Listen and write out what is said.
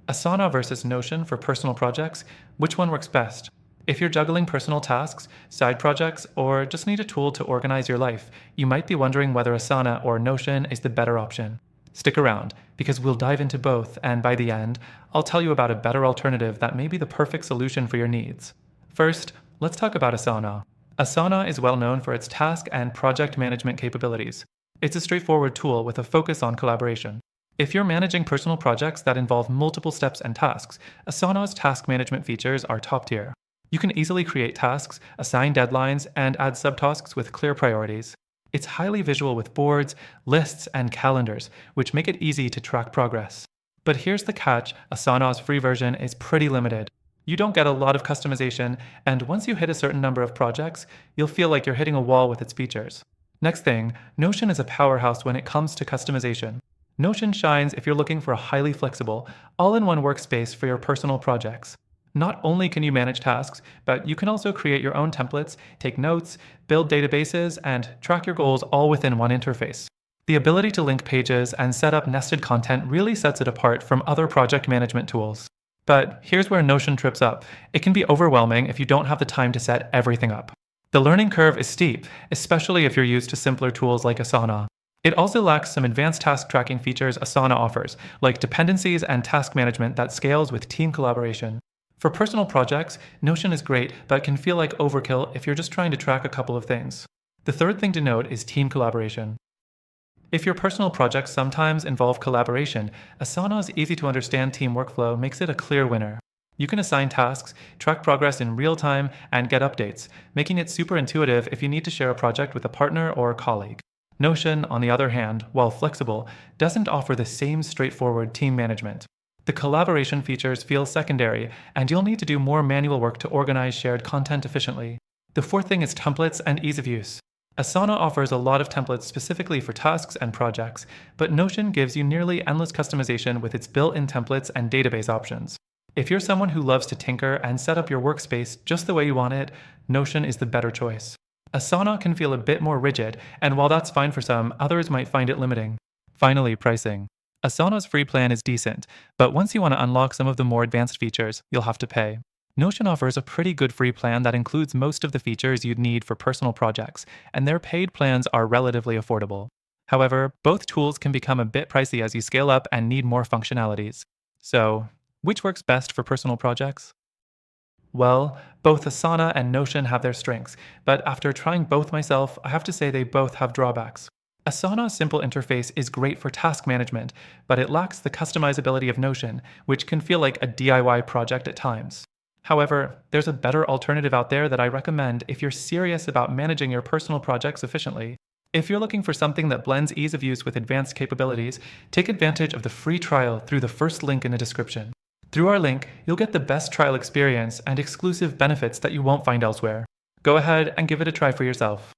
Asana versus Notion for personal projects, which one works best? If you're juggling personal tasks, side projects, or just need a tool to organize your life, you might be wondering whether Asana or Notion is the better option. Stick around, because we'll dive into both, and by the end, I'll tell you about a better alternative that may be the perfect solution for your needs. First, let's talk about Asana. Asana is well known for its task and project management capabilities. It's a straightforward tool with a focus on collaboration. If you're managing personal projects that involve multiple steps and tasks, Asana's task management features are top tier. You can easily create tasks, assign deadlines, and add subtasks with clear priorities. It's highly visual with boards, lists, and calendars, which make it easy to track progress. But here's the catch: Asana's free version is pretty limited. You don't get a lot of customization, and once you hit a certain number of projects, you'll feel like you're hitting a wall with its features. Next thing, Notion is a powerhouse when it comes to customization. Notion shines if you're looking for a highly flexible, all-in-one workspace for your personal projects. Not only can you manage tasks, but you can also create your own templates, take notes, build databases, and track your goals all within one interface. The ability to link pages and set up nested content really sets it apart from other project management tools. But here's where Notion trips up. It can be overwhelming if you don't have the time to set everything up. The learning curve is steep, especially if you're used to simpler tools like Asana. It also lacks some advanced task tracking features Asana offers, like dependencies and task management that scales with team collaboration. For personal projects, Notion is great, but can feel like overkill if you're just trying to track a couple of things. The third thing to note is team collaboration. If your personal projects sometimes involve collaboration, Asana's easy-to-understand team workflow makes it a clear winner. You can assign tasks, track progress in real time, and get updates, making it super intuitive if you need to share a project with a partner or a colleague. Notion, on the other hand, while flexible, doesn't offer the same straightforward team management. The collaboration features feel secondary, and you'll need to do more manual work to organize shared content efficiently. The fourth thing is templates and ease of use. Asana offers a lot of templates specifically for tasks and projects, but Notion gives you nearly endless customization with its built-in templates and database options. If you're someone who loves to tinker and set up your workspace just the way you want it, Notion is the better choice. Asana can feel a bit more rigid, and while that's fine for some, others might find it limiting. Finally, pricing. Asana's free plan is decent, but once you want to unlock some of the more advanced features, you'll have to pay. Notion offers a pretty good free plan that includes most of the features you'd need for personal projects, and their paid plans are relatively affordable. However, both tools can become a bit pricey as you scale up and need more functionalities. So, which works best for personal projects? Well, both Asana and Notion have their strengths, but after trying both myself, I have to say they both have drawbacks. Asana's simple interface is great for task management, but it lacks the customizability of Notion, which can feel like a DIY project at times. However, there's a better alternative out there that I recommend if you're serious about managing your personal projects efficiently. If you're looking for something that blends ease of use with advanced capabilities, take advantage of the free trial through the first link in the description. Through our link, you'll get the best trial experience and exclusive benefits that you won't find elsewhere. Go ahead and give it a try for yourself.